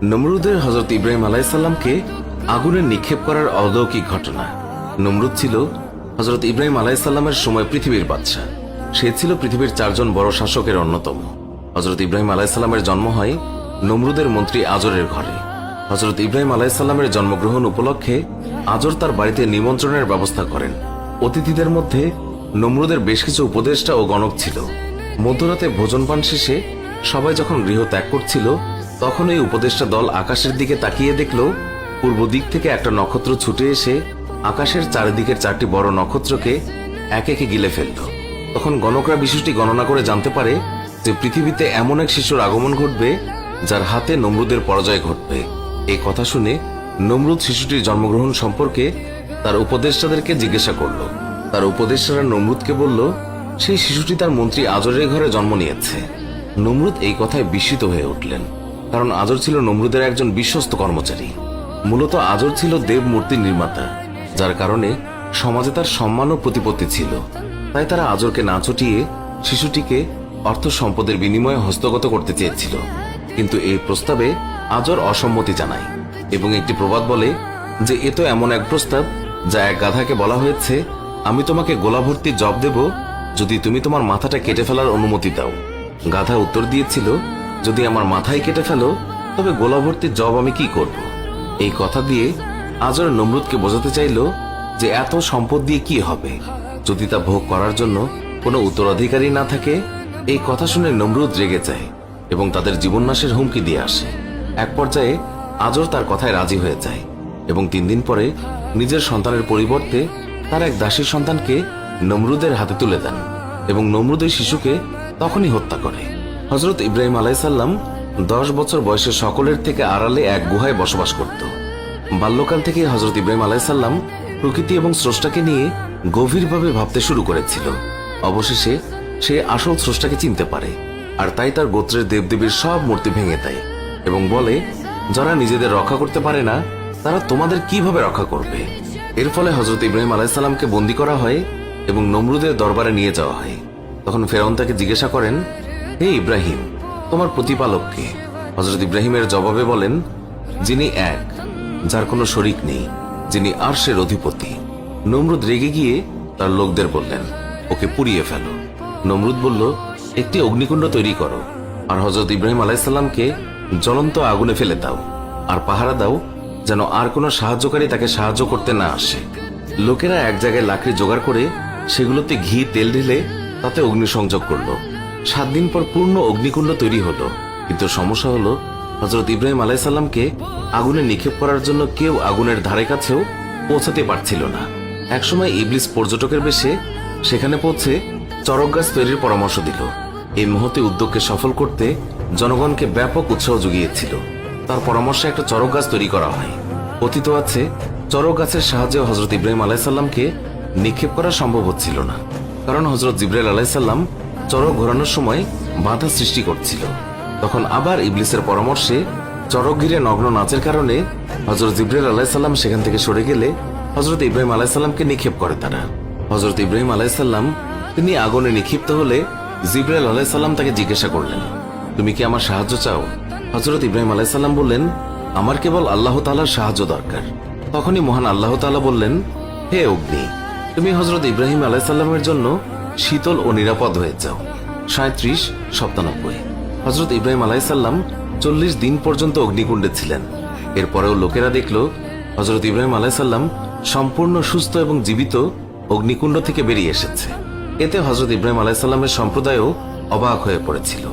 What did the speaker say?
নমরুদের হযরত ইব্রাহিম আলাইহিস সালামকে আগুনে নিক্ষেপ করার অলৌকিক ঘটনা। নমরুদ ছিল হযরত ইব্রাহিম আলাইহিস সালামের সময় পৃথিবীর বাদশা। সে ছিল পৃথিবীর 4 জন বড় শাসকের অন্যতম। হযরত ইব্রাহিম আলাইহিস সালামের জন্ম হয় নমরুদের মন্ত্রী আজরের ঘরে। হযরত ইব্রাহিম আলাইহিস সালামের জন্মগ্রহণ উপলক্ষে আজর তার বাড়িতে নিমন্ত্রণের ব্যবস্থা করেন। অতিথিদের মধ্যে নমরুদের বেশ কিছু উপদেষ্টা ও গণক ছিল। মধ্যরাতে ভোজনপান শেষে সবাই যখন গৃহ ত্যাগ করছিল, তখন এই উপদেষ্টা দল আকাশের দিকে তাকিয়ে দেখল পূর্ব দিক থেকে একটা নক্ষত্র ছুটে এসে আকাশের চারিদিকের 4টি বড় নক্ষত্রকে একে একে গিলে ফেলল। তখন গণকরা বিষয়টি গণনা করে জানতে পারে যে পৃথিবীতে এমন এক শিশুর আগমন ঘটবে যার হাতে নমরুদের পরাজয় ঘটবে। এই কথা শুনে নমরুদ শিশুটির জন্মগ্রহণ সম্পর্কে তার উপদেষ্টাদেরকে জিজ্ঞাসা করল। তার উপদেষ্টারা নমরুদকে বলল, সেই শিশুটি তার মন্ত্রী আজরের ঘরে জন্ম নিয়েছে। নমরুদ এই কথায় বিস্মিত হয়ে উঠলেন, কারণ আজর ছিল নমরুদের একজন বিশ্বস্ত কর্মচারী। মূলত আজর ছিল দেব মূর্তির নির্মাতা, যার কারণে সমাজে তার সম্মান ও প্রতিপত্তি ছিল। তাই তারা আজরকে না ছুটিয়ে শিশুটিকে অর্থ সম্পদের বিনিময়ে হস্তগত করতে চেয়েছিল। কিন্তু এই প্রস্তাবে আজর অসম্মতি জানায় এবং একটি প্রবাদ বলে যে এ তো এমন এক প্রস্তাব যা এক গাধাকে বলা হয়েছে, আমি তোমাকে গোলা ভর্তি জব দেব যদি তুমি তোমার মাথাটা কেটে ফেলার অনুমতি দাও। গাধা উত্তর দিয়েছিল, যদি আমার মাথায় কেটে ফেলো তবে গোলা ভর্তি জব আমি কি করব। এই কথা দিয়ে আজর নমরুদকে বোঝাতে চাইল যে এত সম্পদ দিয়ে কি হবে যদি তা ভোগ করার জন্য কোনো উত্তরাধিকারী না থাকে। এই কথা শুনে নমরুদ রেগে যায় এবং তাদের জীবননাশের হুমকি দিয়ে আসে। এক পর্যায়ে আজর তার কথায় রাজি হয়ে যায় এবং 3 দিন পরে নিজের সন্তানের পরিবর্তে তার এক দাসীর সন্তানকে নমরুদের হাতে তুলে দেন এবং নমরুদ ওই শিশুকে তখনই হত্যা করে। হযরত ইব্রাহিম আলাইহিস সালাম 10 বছর বয়সে সকলের থেকে আড়ালে এক গুহায় বসবাস করত। বাল্যকাল থেকে হযরত ইব্রাহিম আলাইহিস সালাম প্রকৃতি এবং স্রষ্টাকে নিয়ে গভীরভাবে ভাবতে শুরু করেছিল। অবশেষে সে আসল স্রষ্টাকে চিনতে পারে, আর তাই তার গোত্রের দেবদেবীর সব মূর্তি ভেঙে দেয় এবং বলে, যারা নিজেদের রক্ষা করতে পারে না তারা তোমাদের কিভাবে রক্ষা করবে। এর ফলে হযরত ইব্রাহিম আলাইহিস সালামকে বন্দী করা হয় এবং নমরুদের দরবারে নিয়ে যাওয়া হয়। তখন ফেরাউন তাকে জিজ্ঞাসা করেন, হে ইব্রাহিম, তোমার প্রতিপালক কে? হযরত ইব্রাহিমের জবাবে বলেন, যিনি এক, যার কোনো শরীক নেই, যিনি আরশের অধিপতি। নমরুদ রেগে গিয়ে তার লোকদের বললেন, ওকে পুড়িয়ে ফেলো। নমরুদ বলল, একটি অগ্নিকুণ্ড তৈরি করো আর হযরত ইব্রাহিম আলাইহিস সালামকে জ্বলন্ত আগুনে ফেলে দাও, আর পাহারা দাও যেন আর কোনো সাহায্যকারী তাকে সাহায্য করতে না আসে। লোকেরা এক জায়গায় লাকড়ি জোগাড় করে সেগুলোতে ঘি তেল ঢেলে তাতে অগ্নিসংযোগ করলো। 7 দিন পর পূর্ণ অগ্নিকুণ্ড তৈরি হলো। কিন্তু সমস্যা হলো, হযরত ইব্রাহিম আলাইহিস সালামকে আগুনে নিক্ষেপ করার জন্য কেউ আগুনের ধারে কাছেও পৌঁছাতে পারছিল না। একসময় ইবলিস পর্যটকের বেশে সেখানে পৌঁছে চরক গাছ তৈরির পরামর্শ দিল। এই মুহূর্তে উদ্যোগকে সফল করতে জনগণকে ব্যাপক উৎসাহ জুগিয়েছিল। তার পরামর্শে একটা চরক গাছ তৈরি করা হয়। কথিত আছে, চরক গাছের সাহায্যে হযরত ইব্রাহিম আলাইহিস সালামকে নিক্ষেপ করা সম্ভব হচ্ছিল না, কারণ হযরত জিবরাইল আলাইহিস সালাম চরক ঘোরানোর সময় বাধা সৃষ্টি করছিল। তখন আবার ইবলিসের পরামর্শে চরক ঘিরে নগ্ন নাচের কারণে হযরত জিবরাইল আলাইহিস সালাম সেখান থেকে সরে গেলে হযরত ইব্রাহিম আলাইহিস সালামকে নিক্ষেপ করে তারা। হযরত ইব্রাহিম আলাইহিস সালাম তিনি আগুনে নিক্ষিপ্ত হলে জিবরাইল আলাইহিস সালাম তাকে জিজ্ঞাসা করলেন, তুমি কি আমার সাহায্য চাও? হযরত ইব্রাহিম আলাইহিস সালাম বললেন, আমার কেবল আল্লাহ তাআলার সাহায্য দরকার। তখনই মহান আল্লাহ তাআলা বললেন, হে অগ্নি, তুমি হযরত ইব্রাহিম আলাইহিস সালামের জন্য শীতল ও নিরাপদ হয়ে যাও। 37-97। হযরত ইব্রাহিম আলাইহিস সালাম 40 দিন পর্যন্ত অগ্নিকুণ্ডে ছিলেন। এরপরেও লোকেরা দেখল হযরত ইব্রাহিম আলাইহিস সালাম সম্পূর্ণ সুস্থ এবং জীবিত অগ্নিকুণ্ড থেকে বেরিয়ে এসেছে। এতে হযরত ইব্রাহিম আলাইহিস সালামের সম্প্রদায়ও অবাক হয়ে পড়েছিল।